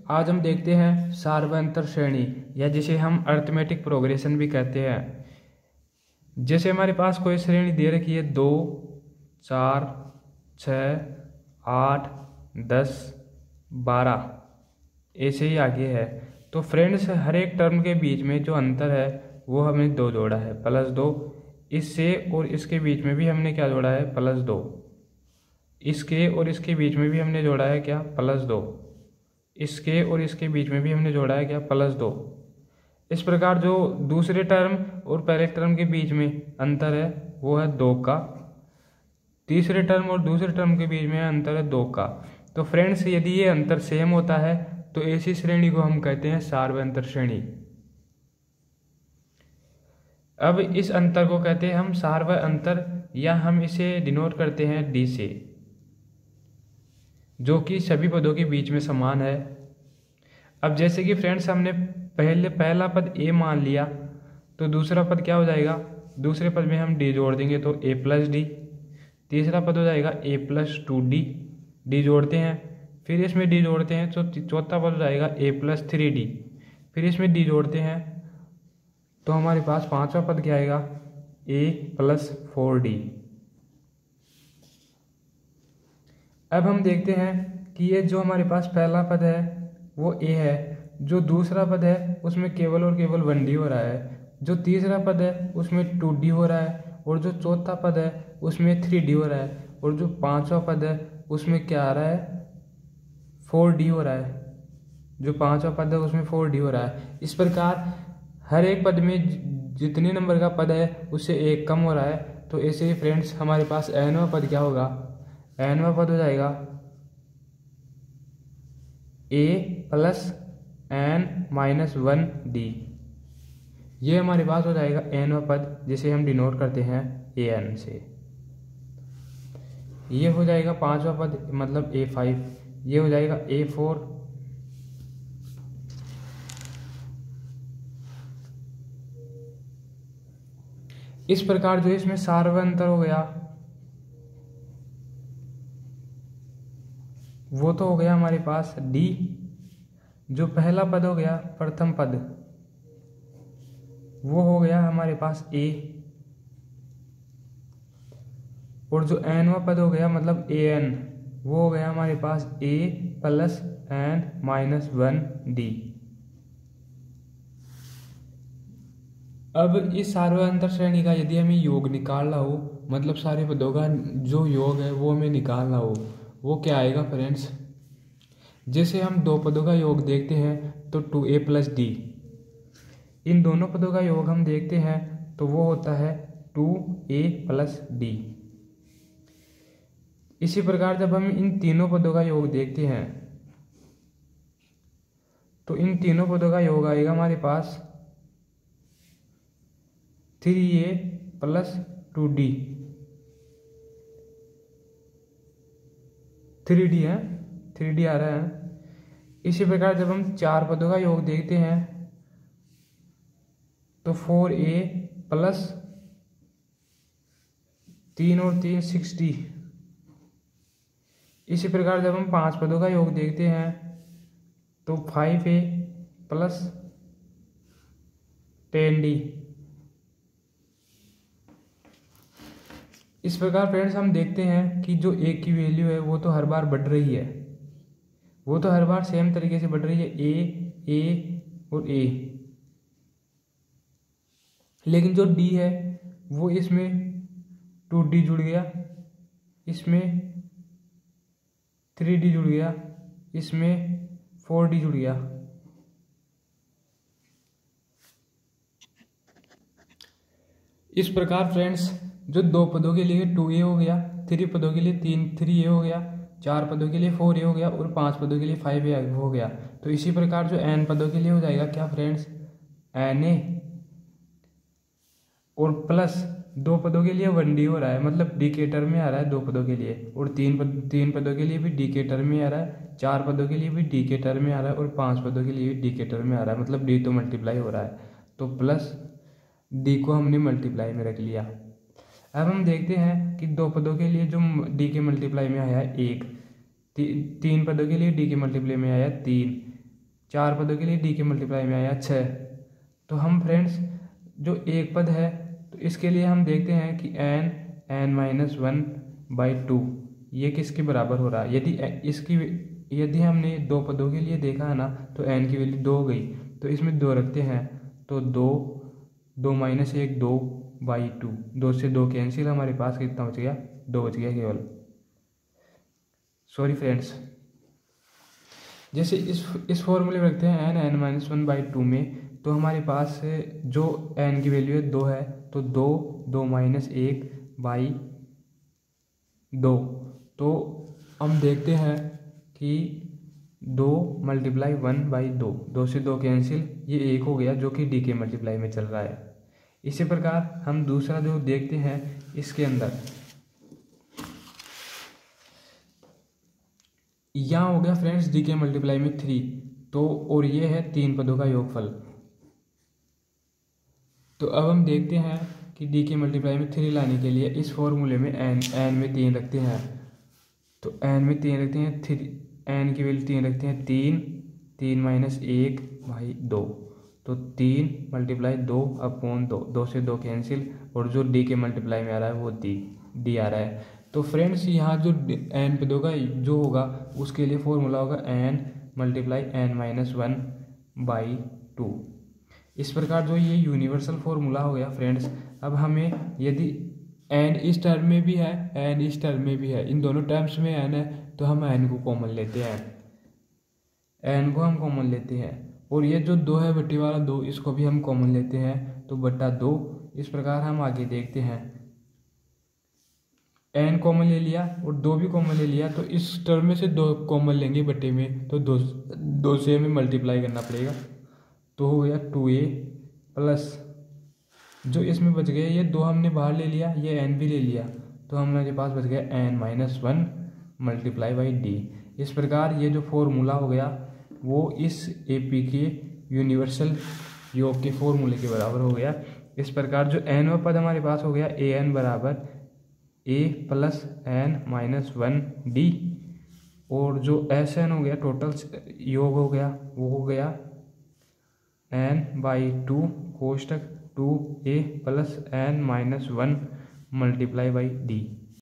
आज हम देखते हैं सार्वंतर श्रेणी या जिसे हम अरिथमेटिक प्रोग्रेशन भी कहते हैं। जैसे हमारे पास कोई श्रेणी दे रखी है 2, 4, 6, 8, 10, 12 ऐसे ही आगे है। तो फ्रेंड्स हर एक टर्म के बीच में जो अंतर है वो हमने 2 जोड़ा है +2। इससे और इसके बीच में भी हमने क्या जोड़ा है +2। इसके और इसके बीच में भी हमने जोड़ा है क्या +2। इसके और इसके बीच में भी हमने जोड़ा है क्या +2। इस प्रकार जो दूसरे टर्म और पहले टर्म के बीच में अंतर है वो है 2 का। तीसरे टर्म और दूसरे टर्म के बीच में अंतर है 2 का। तो फ्रेंड्स यदि ये अंतर सेम होता है तो ऐसी श्रेणी को हम कहते हैं सार्वंतर श्रेणी। अब इस अंतर को कहते हैं हम सार्व अंतर या हम इसे डिनोट करते हैं D से, जो कि सभी पदों के बीच में समान है। अब जैसे कि फ्रेंड्स हमने पहला पद A मान लिया तो दूसरा पद क्या हो जाएगा, दूसरे पद में हम D जोड़ देंगे तो A+D। तीसरा पद हो जाएगा A+2D, D जोड़ते हैं, फिर इसमें D जोड़ते हैं तो चौथा पद हो जाएगा A+3D, फिर इसमें D जोड़ते हैं तो हमारे पास पांचवा पद क्या आएगा A+4D। अब हम देखते हैं कि ये जो हमारे पास पहला पद है वो A है, जो दूसरा पद है उसमें केवल और केवल 1D हो रहा है, जो तीसरा पद है उसमें 2D हो रहा है, और जो चौथा पद है उसमें 3D हो रहा है, और जो पांचवा पद है उसमें क्या आ रहा है 4D हो रहा है। जो पांचवा पद है उसमें 4D हो रहा है। इस प्रकार हर एक पद में जितने नंबर का पद है उससे एक कम हो रहा है। तो ऐसे ही फ्रेंड्स हमारे पास nवां पद क्या होगा, nवां पद हो जाएगा A+n-1D। ये हमारे पास हो जाएगा nवां पद जिसे हम डिनोट करते हैं an से। ये हो जाएगा पांचवा पद मतलब A5, ये हो जाएगा A4, इस प्रकार जो इसमें सार्वंतर हो गया वो तो हो गया हमारे पास D। जो पहला पद हो गया प्रथम पद वो हो गया हमारे पास A, और जो nवां पद हो गया मतलब an वो हो गया हमारे पास A+n-1D। अब इस सार्वंतर श्रेणी का यदि हमें योग निकालना हो, मतलब सारे पदों का जो योग है वो हमें निकालना हो, वो क्या आएगा फ्रेंड्स। जैसे हम 2 पदों का योग देखते हैं तो 2A+D, इन दोनों पदों का योग हम देखते हैं तो वो होता है 2A+D। इसी प्रकार जब हम इन तीनों पदों का योग देखते हैं तो इन तीनों पदों का योग आएगा हमारे पास 3A+2D, 3D है, 3D आ रहा है। इसी प्रकार जब हम 4 पदों का योग देखते हैं तो 4A+3 और 3 6D। इसी प्रकार जब हम 5 पदों का योग देखते हैं तो 5A+10D। इस प्रकार फ्रेंड्स हम देखते हैं कि जो A की वैल्यू है वो तो हर बार बढ़ रही है, वो तो हर बार सेम तरीके से बढ़ रही है A और A, लेकिन जो D है वो इसमें 2D जुड़ गया, इसमें 3D जुड़ गया, इसमें 4D जुड़ गया। इस प्रकार फ्रेंड्स जो 2 पदों के लिए 2A हो गया, 3 पदों के लिए 3A हो गया, 4 पदों के लिए 4A हो गया और 5 पदों के लिए 5A हो गया। तो इसी प्रकार जो n पदों के लिए हो जाएगा क्या फ्रेंड्स Na, और प्लस 2 पदों के लिए 1D हो रहा है, मतलब D के टर्म में आ रहा है 2 पदों के लिए, और 3 पदों के लिए भी D के टर्म में आ रहा है, 4 पदों के लिए भी D के टर्म में आ रहा है, और 5 पदों के लिए भी D के टर्म में आ रहा है, मतलब D तो मल्टीप्लाई हो रहा है। तो प्लस D को हमने मल्टीप्लाई में रख लिया। अब हम देखते हैं कि 2 पदों के लिए जो D के मल्टीप्लाई में आया है 1, 3 पदों के लिए D के मल्टीप्लाई में आया 3, 4 पदों के लिए डी के मल्टीप्लाई में आया 6। तो हम फ्रेंड्स जो एक पद है तो इसके लिए हम देखते हैं कि n माइनस 1/2 ये किसके बराबर हो रहा है। यदि हमने 2 पदों के लिए देखा है ना तो n की वैल्यू 2 हो गई, तो इसमें 2 रखते हैं तो 2 माइनस 1 2/2, 2 से 2 कैंसिल, हमारे पास कितना बच गया, 2 बच गया केवल। सॉरी फ्रेंड्स, जैसे इस फॉर्मूले में रखते हैं n माइनस 1/2 में, तो हमारे पास जो n की वैल्यू है 2 है, तो 2 माइनस 1/2, तो हम देखते हैं कि 2 मल्टीप्लाई 1/2, 2 से 2 कैंसिल, ये 1 हो गया जो कि डी के मल्टीप्लाई में चल रहा है। इसी प्रकार हम दूसरा जो देखते हैं इसके अंदर, यहाँ हो गया फ्रेंड्स डी के मल्टीप्लाई में 3, तो और ये है 3 पदों का योगफल। तो अब हम देखते हैं कि डी के मल्टीप्लाई में 3 लाने के लिए इस फॉर्मूले में n में 3 रखते हैं, तो n में 3 रखते हैं, n की वैल्यू 3 रखते हैं, 3 माइनस 1/2, तो 3 मल्टीप्लाई 2/2, 2 से 2 कैंसिल, और जो डी के मल्टीप्लाई में आ रहा है वो डी आ रहा है। तो फ्रेंड्स यहाँ जो n पदों का जो होगा उसके लिए फॉर्मूला होगा n मल्टीप्लाई n माइनस 1/2। इस प्रकार जो ये यूनिवर्सल फॉर्मूला हो गया फ्रेंड्स। अब हमें यदि n इस टर्म में भी है, n इस टर्म में भी है, इन दोनों टर्म्स में n है, तो हम n को कॉमन लेते हैं, n को हम कॉमन लेते हैं, और ये जो 2 है बट्टे वाला 2, इसको भी हम कॉमन लेते हैं, तो बट्टा 2। इस प्रकार हम आगे देखते हैं, n कॉमन ले लिया और 2 भी कॉमन ले लिया, तो इस टर्म में से 2 कॉमन लेंगे बट्टे में, तो 2 से हमें मल्टीप्लाई करना पड़ेगा, तो हो गया 2a प्लस जो इसमें बच गया, ये 2 हमने बाहर ले लिया, ये n भी ले लिया, तो हमारे पास बच गया n minus 1 multiply by D. इस प्रकार ये जो फॉर्मूला हो गया वो इस AP के यूनिवर्सल योग के फॉर्मूले के बराबर हो गया। इस प्रकार जो nवां पद हमारे पास हो गया an बराबर a plus n minus 1d, और जो Sn हो गया टोटल योग हो गया वो हो गया n/2 कोष्टक 2a plus n minus 1 multiply by D.